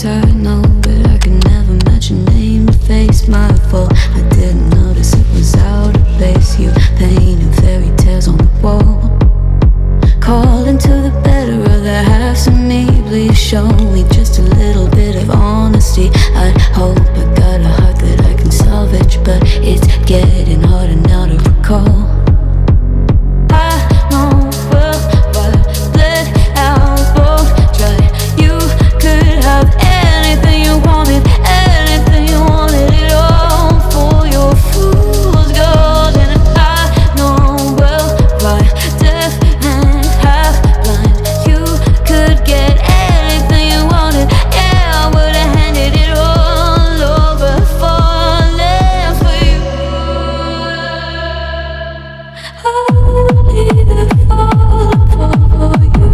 I know, but I can never match your name to face my fault. I didn't notice it was out of place. You painted fairy tales on the wall, calling to the better of the halves of me. Please show me just a little bit of honesty. I hope I got a heart that I can salvage, but it's getting harder now to recall. I know well, but let out both try. You could have anything you wanted it all for your fool's gold. And I know well by deaf and half blind, you could get anything you wanted. Yeah, I would have handed it all over, falling for you. Only the fall for you.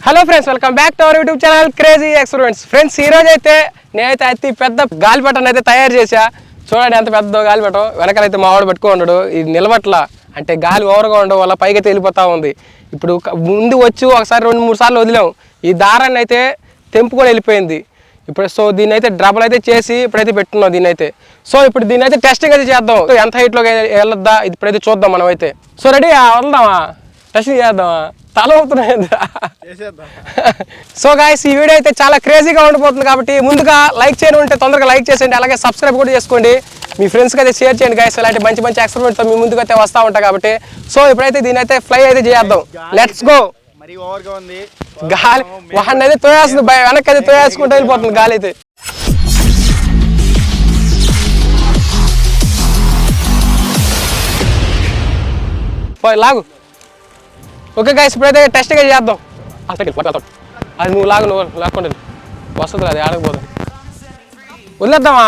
Hello friends, welcome back to our YouTube channel crazy experiments. Friends, ఈరోజు అయితే నేనైతే అతి పెద్ద గాలిపటం అయితే తయారు చేశా. చూడండి ఎంత పెద్ద గాలిపటం. వెనకాలైతే మావాడు పట్టుకో ఉండడు. ఇది నిలబట్ల అంటే గాలి ఓవర్గా ఉండడం వల్ల పైకి వెళ్ళిపోతూ ఉంది. ఇప్పుడు ముందు వచ్చి ఒకసారి 2-3 సార్లు వదిలాం. ఈ దారాన్ని అయితే తెంపుకొని వెళ్ళిపోయింది. ఇప్పుడు సో దీన్ని అయితే డ్రబుల్ అయితే చేసి ఇప్పుడైతే పెట్టున్నాం దీన్ని అయితే. సో ఇప్పుడు దీన్ని అయితే టెస్టింగ్ అయితే చేద్దాం. ఎంత హైట్లోకి వెళ్ళొద్దా ఇప్పుడైతే చూద్దాం మనం అయితే. సో రెడీ వెళ్దామా? టెస్టింగ్ చేద్దామా? తల అవుతున్నాయి. సో గాయ్స్, ఈ వీడియో అయితే చాలా క్రేజీగా ఉండిపోతుంది కాబట్టి ముందుగా లైక్ చేయని ఉంటే తొందరగా లైక్ చేసేయండి. అలాగే సబ్స్క్రైబ్ కూడా చేసుకోండి. మీ ఫ్రెండ్స్కి అయితే షేర్ చేయండి గాయ్స్. ఇలాంటి మంచి మంచి ఎక్స్పెరిమెంట్తో మీ ముందుకు అయితే వస్తూ ఉంటాయి కాబట్టి. సో ఇప్పుడైతే దీని అయితే ఫ్లై అయితే చేద్దాం. Let's go. గాలి వాడిని అయితే తోయేస్తుంది, వెనక్కి అయితే తోయేసుకుంటూ వెళ్ళిపోతుంది గాలి అయితే. లాగు. ఓకే గాయ్స్, ఇప్పుడైతే టెస్టింగ్ చేద్దాం. అది నువ్వు లాక్కుండా వస్తుంది, అది ఆడకపోదు. వదిలేద్దామా?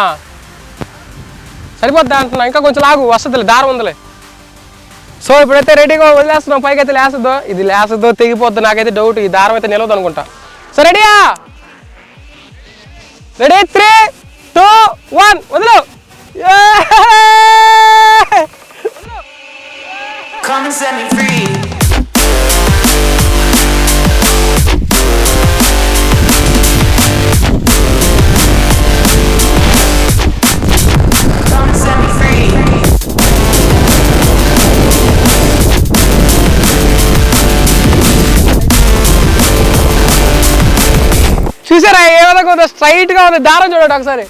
సరిపోద్దా అంటున్నా, ఇంకా కొంచెం లాగు, వస్తుందిలే, దారం ఉందిలే. సో ఇప్పుడైతే రెడీగా వదిలేస్తున్నాం. పైకి అయితే లేస్తుందో, ఇది లేస్తుందో తెగిపోద్దు, నాకైతే డౌట్. ఈ దారం అయితే నిలవదు అనుకుంటా. సో రెడీయా? Ready 3, 2, 1 వదిలో. Come and set me free. Come and set me free. చూసారా ఏ విధంగా స్ట్రైట్గా ఉంది దారం? చూడండి ఒకసారి.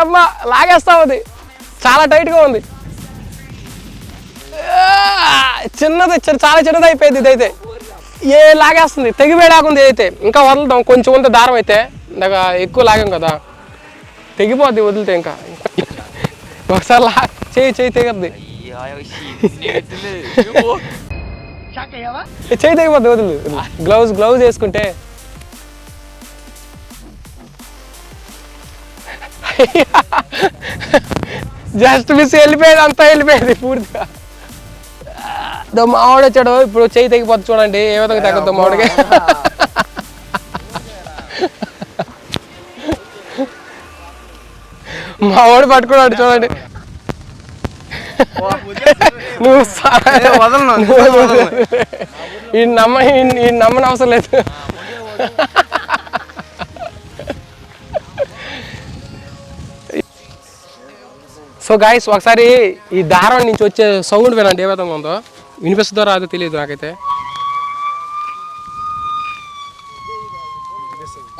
అమ్మ లాగేస్తా ఉంది, చాలా టైట్గా ఉంది. చిన్నది, చాలా చిన్నది అయిపోయింది ఇదైతే. ఏ లాగేస్తుంది, తెగిపోయేలాగుంది అయితే. ఇంకా వదులుతాం, కొంచెం ఉంది దారం అయితే. నాకు ఎక్కువ లాగాం కదా, తెగిపోద్ది వదిలితే. ఇంకా ఒకసారి చేయి తెగద్ది, చేయి తెగిపోద్ది వదులు. గ్లౌజ్ వేసుకుంటే. జస్ట్ మిస్ వెళ్ళిపోయేది, అంతా వెళ్ళిపోయేది పూర్తిగా. మావాడు వచ్చాడు, ఇప్పుడు చేయి తెగిపోద్ది. చూడండి ఏ విధంగా తగ్గద్దు మావాడికి. మావాడు పట్టుకున్నాడు చూడండి. నువ్వు ఈ నమ్మని అవసరం లేదు. సో గాయ్స్, ఒకసారి ఈ దారం నుంచి వచ్చే సౌండ్ వినండి ఏ విధంగా ఉందో. వినిపిస్తుందో రాదో తెలియదు నాకైతే.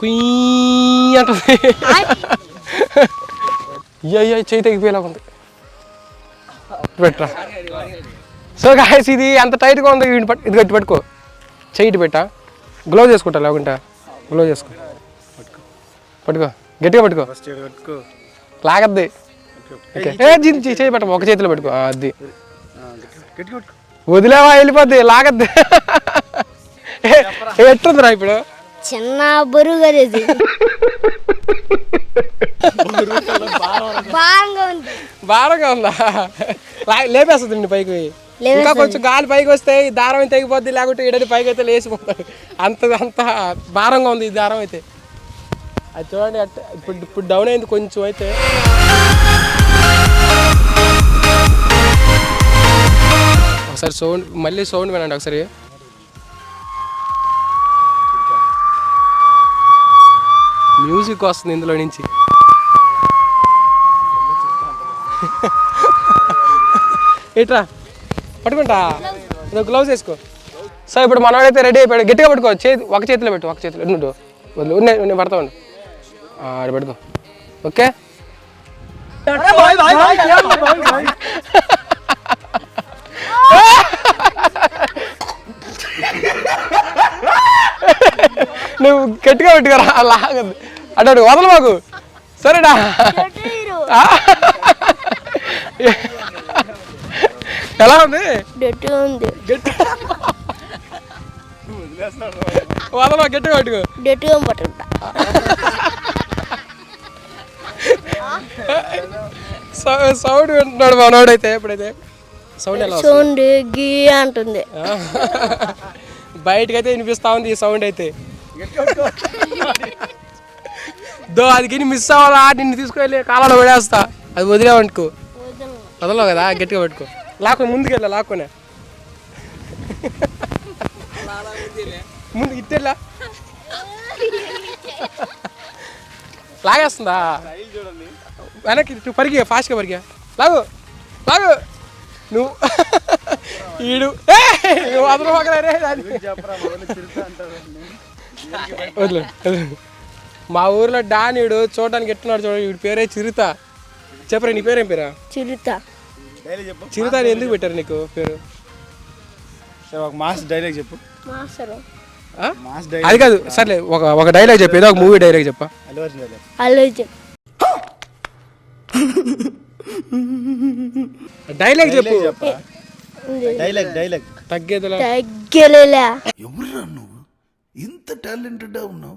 కుయ్యి అంటుంది. అయ్యో చేయి తెగిపోయేలాగా ఉంది. పెట్టరా సో గాయస్ ఇది ఎంత టైట్గా ఉందో ఇది గట్టి పట్టుకో, చెయ్యి పెట్టా, గ్లోవ్ చేసుకుంటా, లేకుంటా గ్లోవ్ చేసుకో, పట్టుకో గట్టిగా పట్టుకో, లాగద్ది. చేయి పెట్ట, ఒక చేతిలో పెట్టుకో, అది వదిలేవా వెళ్ళిపోద్ది, లాగద్ది. ఎట్టుందిరా ఇప్పుడు? చిన్న బరువుగా భారంగా ఉందా? లేపేస్తుంది నిన్ను పైకి. ఇంకా కొంచెం గాలి పైకి వస్తే ఈ దారం తెగిపోద్ది, లేకుంటే ఈడని పైకి అయితే లేచిపోతాడు. అంత భారంగా ఉంది ఈ దారం అయితే. అది చూడండి ఇప్పుడు డౌన్ అయింది కొంచెం అయితే. ఒకసారి సౌండ్, మళ్ళీ సౌండ్ వినండి ఒకసారి. మ్యూజిక్ వస్తుంది ఇందులో నుంచి. ఎట్రా పట్టుకుంటా, గ్లౌజ్ వేసుకో. సో ఇప్పుడు మనవాడైతే రెడీ అయిపోయాడు. గట్టిగా పట్టుకో, ఒక చేతిలో పెట్టు, ఒక చేతిలో ఉండు, వదిలి నేను పడతా ఉండు, అది పెట్టుకో. ఓకే నువ్వు గట్టిగా పెట్టుకోరా, లాగదు అటు వదలు మాకు, సరేనా? ఎలా ఉంది? వదలమా, గట్టిగా పట్టుకో. సౌండ్ వింటున్నాడు మనోడైతే. ఎప్పుడైతే సౌండ్ ఎలా సౌండ్ గీ అంటుంది, బయటకైతే వినిపిస్తా ఉంది ఈ సౌండ్ అయితే. అది మిస్ అవ్వాలా, నిన్ను తీసుకెళ్ళి కాలంలో పడేస్తా. అది వదిలేవనుకో, వదలవు కదా, గట్టిగా పట్టుకో, లాక్కొని ముందుకెళ్ళా, లాక్కొనే ముందు ఇట్టెళ్ళా, లాగేస్తుందా? వెనక్కి పరిగా, ఫాస్ట్గా పరిగా, లాగు లాగు. నువ్వు ఈడు వదలు వదిలే. మా ఊర్లో డానీడు చూడడానికి ఎట్టున్నాడు చూడ, వీడి పేరే చిరుత. చెప్పరా నీ పేరేం పేరా? చిరుత. చిరుత అని ఎందుకు పెట్టారు నీకు పేరు? మాస్ డైలాగ్ చెప్పు. అది కాదు, సర్లే ఒక డైలాగ్ చెప్పు, ఏదో ఒక మూవీ డైలాగ్ చెప్పా. డైలాగ్ చెప్పు. డైలాగ్ తగ్గేదిలా. ఎవరురా నువ్వు, ఇంత టాలెంటెడ్ ఉన్నావు?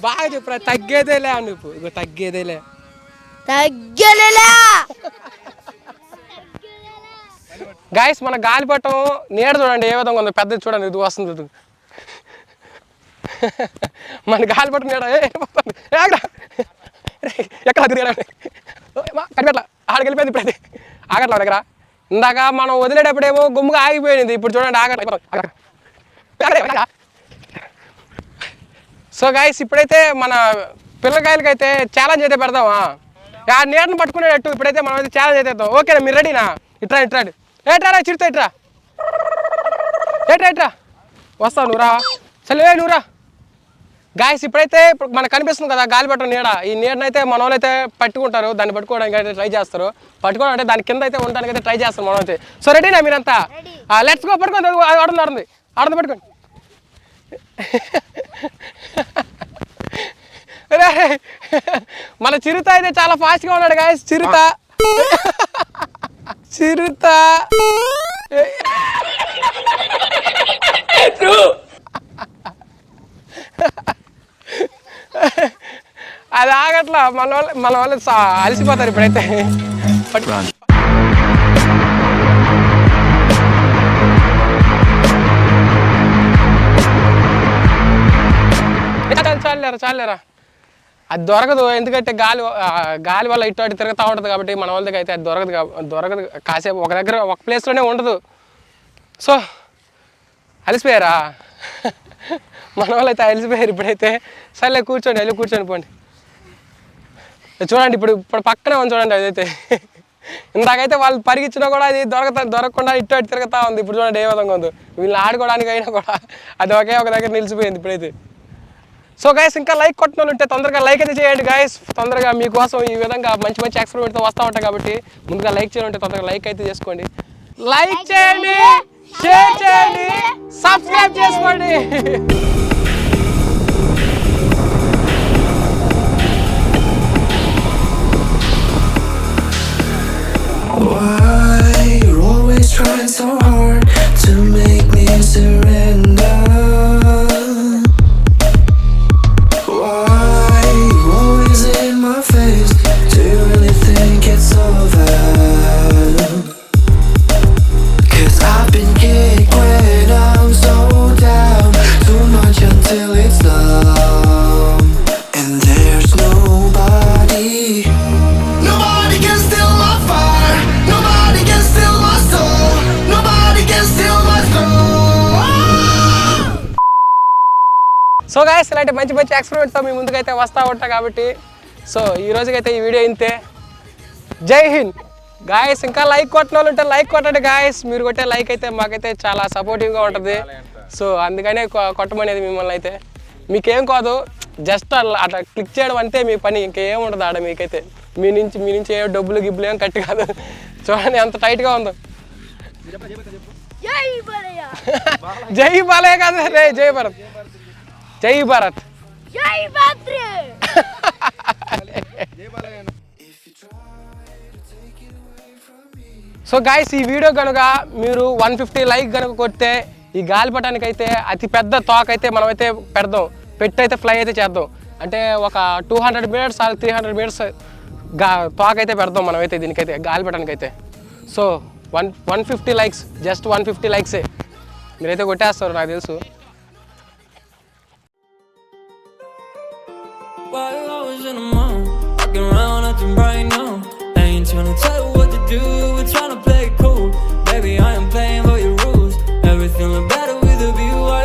బాగా చెప్పురా. తగ్గేదేలే అని చెప్పు. ఇగో తగ్గేదేలే. గాయస్ మన గాలిపటం నీడ చూడండి ఏ విధంగా ఉందో, పెద్దది చూడండి, ఇది వస్తుంది. మన గాలిపటం నీడ ఎక్కడ కనిపెట్ల ఆడికి వెళ్ళిపోయింది. ఇప్పుడైతే ఆగట్ల దగ్గర. ఇందాక మనం వదిలేటప్పుడేమో గుమ్ముగా ఆగిపోయింది, ఇప్పుడు చూడండి ఆగట్ల. సో గాయస్ ఇప్పుడైతే మన పిల్లకాయలకైతే ఛాలెంజ్ అయితే పెడదామా? ఆ నీడను పట్టుకునేటట్టు ఇప్పుడైతే మనం అయితే ఛాలెంజ్ అయితే వేద్దాం. ఓకేనా, మీరు రెడీనా? ఇట్రాడు ఏట్రా చిరుతా, ఇట్రా వస్తావు, నువ్వు రా. సరే నువ్వు రా. గాయస్ ఇప్పుడైతే మనకు కనిపిస్తుంది కదా గాలిపటం నీడ. ఈ నీడనైతే మన వాళ్ళు అయితే పట్టుకుంటారు, దాన్ని పట్టుకోవడానికి అయితే ట్రై చేస్తారు. పట్టుకోవడం అంటే దాని కింద అయితే ఉండడానికి అయితే ట్రై చేస్తారు మనం అయితే. సో రెడీనా మీరంతా? Let's go. పట్టుకోండి, ఆడుంది పట్టుకోండి. మన చిరుత అయితే చాలా ఫాస్ట్గా ఉన్నాడు గాయస్. చిరుత అది ఆగట్లా. మన వాళ్ళు అలసిపోతారు ఇప్పుడైతే. చాలేరా అది దొరకదు, ఎందుకంటే గాలి వల్ల ఇటు అటు తిరుగుతూ ఉంటుంది కాబట్టి మన వాళ్ళకి అయితే అది దొరకదు. కాసేపు ఒక దగ్గర ఒక ప్లేస్లోనే ఉండదు. సో అలసిపోయారా? మన వాళ్ళు అయితే అలసిపోయారు ఇప్పుడైతే. సర్లే కూర్చోండి పోండి. చూడండి ఇప్పుడు పక్కనే ఉంది చూడండి. అదైతే ఇందాకైతే వాళ్ళు పరిగించినా కూడా అది దొరకకుండా ఇటు అటు తిరుగుతూ ఉంది. ఇప్పుడు చూడండి ఏ విధంగా ఉందో. వీళ్ళు ఆడుకోవడానికి అయినా కూడా అది ఒకే ఒక దగ్గర నిలిచిపోయింది ఇప్పుడైతే. సో గైస్ ఇంకా లైక్ కొట్టిన వాళ్ళు ఉంటే తొందరగా లైక్ అయితే చేయండి గైస్. తొందరగా మీకోసం ఈ విధంగా మంచి ఎక్స్పెరిమెంట్తో వస్తూ ఉంటాయి కాబట్టి ముందుగా లైక్ చేయాలంటే తొందరగా లైక్ అయితే చేసుకోండి. లైక్ చేయండి, షేర్ చేయండి, సబ్స్క్రైబ్ చేసుకోండి. Why you're always trying so hard to make me surrender? Why you always in my face? Do you really think it's over? 'Cause I've been kicked when I'm so down, too much until it's numb. And there's nobody can steal my fire. Nobody can steal my soul. Nobody can steal my soul. So guys ఇలాంటి మంచి మంచి ఎక్స్పెరిమెంట్తో మీ ముందుకైతే వస్తూ ఉంటా కాబట్టి so ఈ రోజుకైతే ఈ video ఇంతే. జై హింద్ గాయస్. ఇంకా లైక్ కొట్టిన వాళ్ళు ఉంటే లైక్ కొట్టండి గాయస్. మీరు కొట్టే లైక్ అయితే మాకైతే చాలా సపోర్టివ్గా ఉంటుంది. సో అందుకనే కొట్టమనేది మిమ్మల్ని అయితే. మీకేం కాదు, జస్ట్ అట్లా క్లిక్ చేయడం అంతే మీ పని, ఇంకేం ఉండదు ఆడ మీకైతే. మీ నుంచి ఏ డబ్బులు గిబ్బులు ఏం కట్టి కాదు. చూడండి ఎంత టైట్గా ఉందో. జై బాలయ్య కాదు రే, జై భారత్, జై భారత్. సో గాయస్ ఈ వీడియో కనుక మీరు 150 లైక్ కనుక కొడితే ఈ గాలిపటానికి అయితే అతి పెద్ద తోక అయితే మనమైతే పెడదాం, అయితే ఫ్లై అయితే చేద్దాం. అంటే ఒక 200 మీటర్స్ 300 మీటర్స్ తోక అయితే పెడదాం మనమైతే దీనికైతే గాలిపటానికి అయితే. సో 150 లైక్స్, జస్ట్ 150 లైక్సే మీరైతే కొట్టేస్తారు నాకు తెలుసు. While I was in the mall, walking around acting right now. I ain't tryna tell you what to do, we're tryna play it cool. Baby, I am playing by your rules. Everything look better with a view. Why